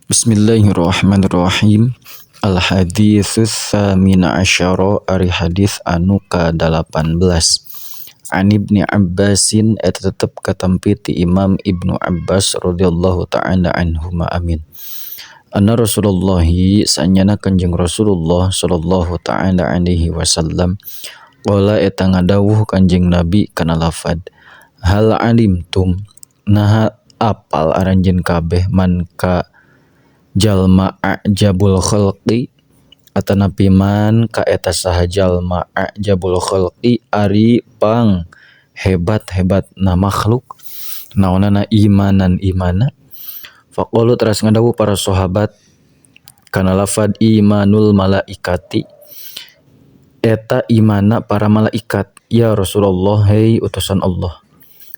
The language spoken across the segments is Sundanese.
Bismillahirrahmanirrahim. Al-haditsus tsamina asyara ari hadis anu ka-18. An Ibnu Abbasin eta tetep katampi ti Imam Ibnu Abbas radhiyallahu ta'ala anhuma amin. Anna Rasulullah sanyana Kanjeng Rasulullah sallallahu ta'ala alaihi wasallam qala eta ngadawuh Kanjeng Nabi kana lafad hal alimtum naha apal aranjeun kabeh man ka jalma a'jabul khalqi atanapi man ka eta saha jalma a'jabul khalqi ari pang hebat-hebat na makhluk naonana imanan imana. Faqalu teras ngadawu para sahabat kana lafad imanul malaikati eta imana para malaikat ya Rasulullah hei utusan Allah.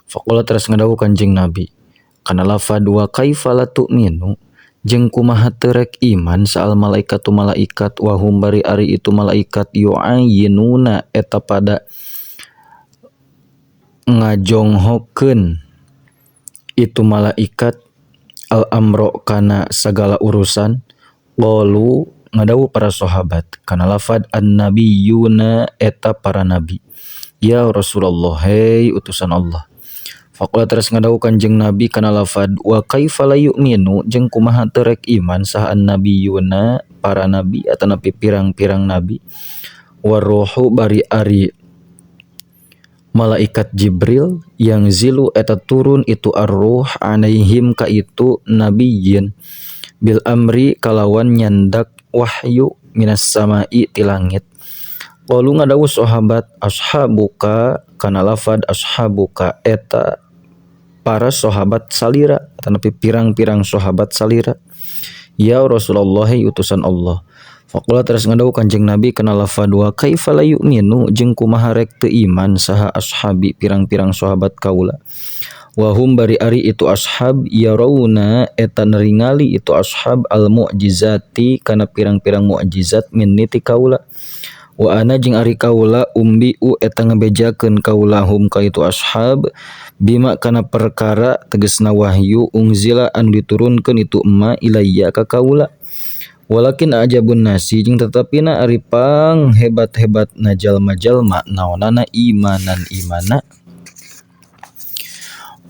Faqala teras ngadawu Kanjeng Nabi kana lafad wa kaifa la tu'minu jeung kumaha teu rek iman saal malaikatu malaikat wahum bari ari itu malaikat yu'ayyinuna eta pada ngajonghokeun itu malaikat al-amro kana sagala urusan. Qalu ngadawu para sahabat kana lafad an-nabiyuna eta para nabi ya Rasulullah hei utusan Allah. Faqala teras ngadawu Kanjeng Nabi kana lafad wa kaifa la yu'minu jeung kumaha teu rek iman saha annabiyuna para nabi atanapi pirang-pirang nabi waruhu bari ari malaikat Jibril yang zilu eta turun itu ar-ruh alaihim ka itu nabiyyin bil amri kalawan nyandak wahyu minas samai ti langit. Qalu ngadawu sahabat ashabuka kana lafad ashabuka eta para sahabat salira atanapi pirang-pirang sahabat salira ya Rasulullah utusan Allah. Faqala teras ngadawu Kanjeng Nabi kana lafad wa kaifa la yu'minu jeung kumaha rek teu iman saha ashabi pirang-pirang sahabat kaula wa hum bari ari itu ashab yarawna eta neringali itu ashab al mu'jizati kana pirang-pirang mukjizat min niti kaula wa ana jeung ari kaula umbiu eta ngabejakeun kaula hum ka itu ashab bima kana perkara tegasna wahyu ungzila anu diturunkeun itu emma ilayya ka kaula. Walakin ajabun nasi jeung tetepina ari pang hebat-hebatna jalma-jalma naonana imanan imana.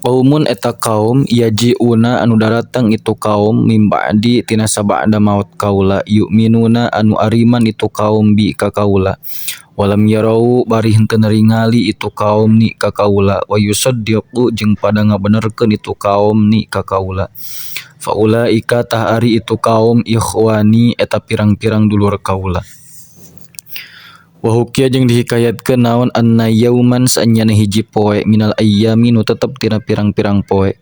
Qaumun eta kaum yajiuna anu daratang itu kaum mim ba'di tina sabada maut kaula yu'minuna anu ariman itu kaum bi ka kaula walam yarau bari henteu neringali itu kaum ni ka kaula wa yusaddiqu jeung pada ngabenerkeun itu kaum ni ka kaula. Faulaika tah ari itu kaum ikhwani eta pirang-pirang dulur kaula. Wa hukiya jeung dihikayatkeun naon anna yauman saanyana hiji poe minal ayyami nu tetep tina pirang-pirang poe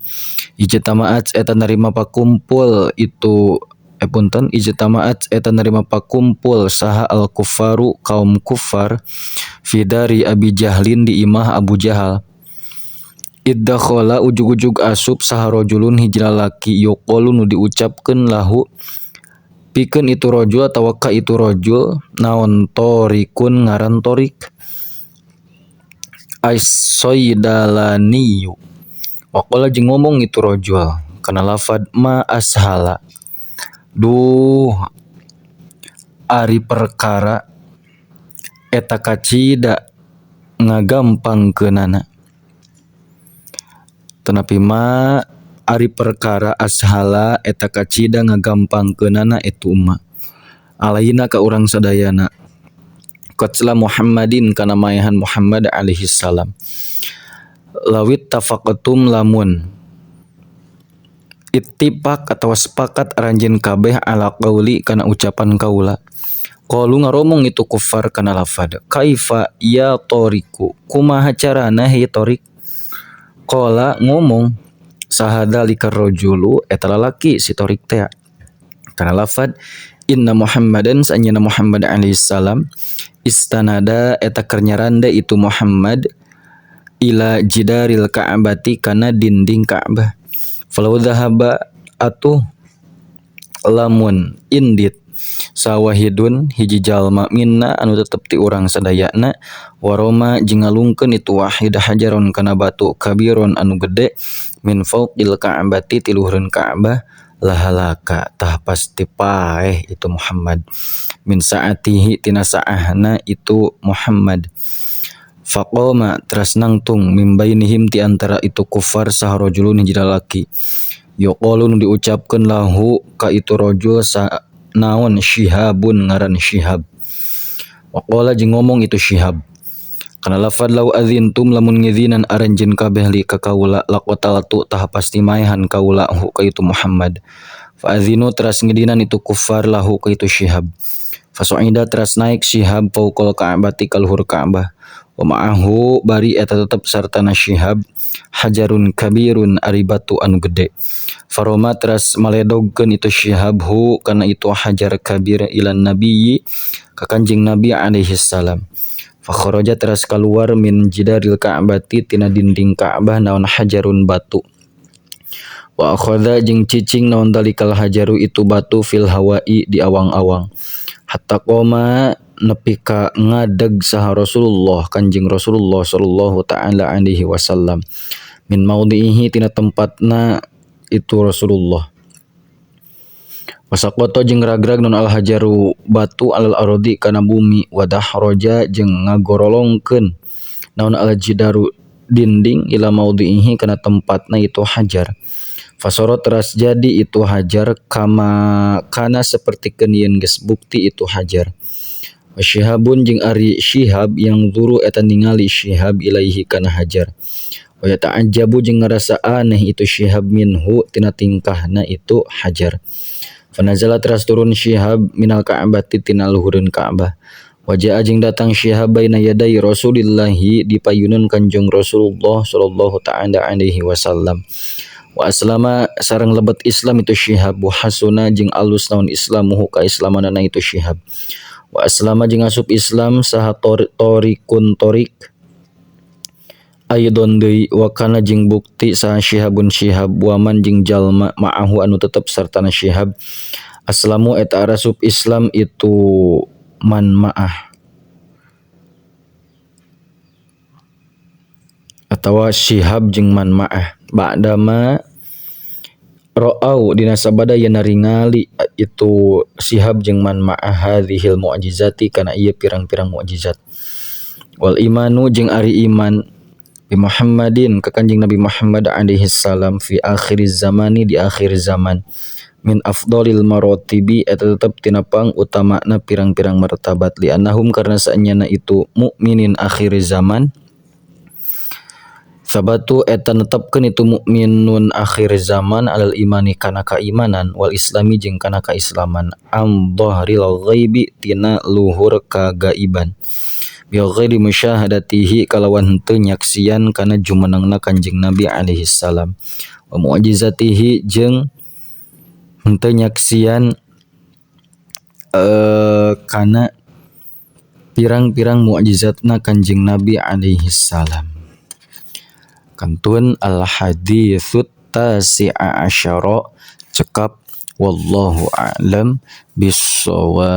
ijtamaat eta narima pakumpul itu ijtamaat eta narima pakumpul saha al kufaru kaum kufar fi dari Abi Jahlin di imah Abu Jahal. Iddakhala ujug-ujug asup saha rajulun hiji lalaki yuqalu nu diucapkeun lahu pikeun itu rajul atawa ka itu rajul naon torikun ngaran torik as-saydalani waqala jeung ngomong itu rajul kana lafad ma ashala duh ari perkara eta kacida ngagampangkeunana tanapi ma ari perkara ashala eta kacida ngagampangkeunana itu umma alaina ka urang sadayana qatla Muhammadin kana mayahan Muhammad alaihi salam lawit tafaqatum lamun ittifaq atawa sepakat aranjeun kabeh ala qauli kana ucapan kaula. Qalu ngaromong itu kufar kana lafad kaifa ya tariku kumaha carana he tarik. Qala ngomong sahadalikar rajulu eta lalaki si tarik teh kana lafad inna Muhammadan sanyana Muhammad alaihi salam istanada eta keur nyaranda itu Muhammad ila jidaril ka'bati kana dinding Ka'bah. Falau dhahaba atuh lamun indit sawahidun hiji jalma minna anu tetep ti urang sadayana waroma jeung ngalungkeun itu wahid hajaron kana batu kabiron anu gede min fauqil ka'bati ti luhureun Ka'bah lahalaka tah pasti paeh itu Muhammad, min saatihi tina saahna itu Muhammad. Faqoma teras nangtung min bainihim ti antara itu kufar saharojulun hiji lalaki, yuqalu nu diucapkeun lahu ka itu rajul sa naon Syihabun ngaran Syihab. Waqala jeung ngomong itu Syihab, kana lafad lau adzintum lamun ngizinan aranjeun kabeh li ka kaula laqataltu tah pasti maehan kaula hu ka itu Muhammad. Fa adzinu teras ngidinan itu kufar lahu ka itu Syihab. Fasu'ida teras naik Syihab fauqal ka'bati ka luhur Ka'bah. Wa ma'ahu bari eta tetep sartana Syihab hajarun kabirun ari batu anu gede. Faroma teras maledogkeun itu Syihab hu kana itu hajar kabir ilan nabiyyi ka Kanjing Nabi alaihi salam. Fa kharaja teras keluar min jidaril Ka'bati tina dinding Ka'bah naon hajarun batu. Wa akhadha jeung cicing naon dalikal hajaru itu batu fil hawai di awang-awang. Hatta qoma nepi ka ngadeg saha Rasulullah Kanjing Rasulullah sallallahu taala alaihi wasallam min maudhihi tina tempatna itu Rasulullah. Wasaqata jeung ragrag non al hajaru batu alal ardi kana bumi, wadah roja jeung ngagorolongkeun naon al jidaru dinding ila maudhihi kana tempatna itu hajar. Fasoro teras jadi itu hajar kama kana sapertikeun yen geus bukti itu hajar. Wasyihabun jeung ari Syihab yang zuru eta ningali Syihab ilaihi kana hajar. Wa yata'ajjabu jeung ngarasa aneh itu Syihab minhu tina tingkahna itu hajar. Fanazala teras turun Syihab minal Ka'bati tina luhureun Ka'bah. Wajah jeung datang Syihab baina yaday Rasulillahi di payunan Kanjeng Rasulullah sallallahu taala alaihi wasallam. Wa aslama sareng lebet Islam itu Syihab, wa hasuna jeung alus naon islamuhu ka islamanana itu Syihab. Wa aslama jeung asup Islam saha torikun torik aidon deui wa kana jeung bukti saha Syihabun Syihab wa man jeung jalma ma'ahu anu tetep sartana Syihab aslamu eta arasup Islam itu man ma'ah atawa Syihab jeung man ma'ah ba'dama ra'au dina sabada yana ringali itu Syihab jeung man ma'ah hadhil mu'jizati kana ieu pirang-pirang mukjizat. Wal imanu jeung ari iman bi Muhammadin ka Kanjing Nabi Muhammad alaihi salam fi akhiriz zamani di akhir zaman min afdalil maratibi eta tetep tina pang utamana pirang-pirang martabat li annahum karna saenyana itu mukminin akhir zaman sabatu eta netepkeun itu mukminun akhir zaman alal imani kana kaimanan wal islami jeung kana kaislaman am dhahril ghaibi tina luhur kagaiban bi ghairi musyahadatihi kalawan henteu nyaksian kana jumenengna Kanjing Nabi alaihi salam wa mu'jizatihi jeung henteu nyaksian kana pirang-pirang mukjizatna Kanjing Nabi alaihi salam. Kantun al-haditsut tasi'a asyara cekap wallahu a'lam bissawab.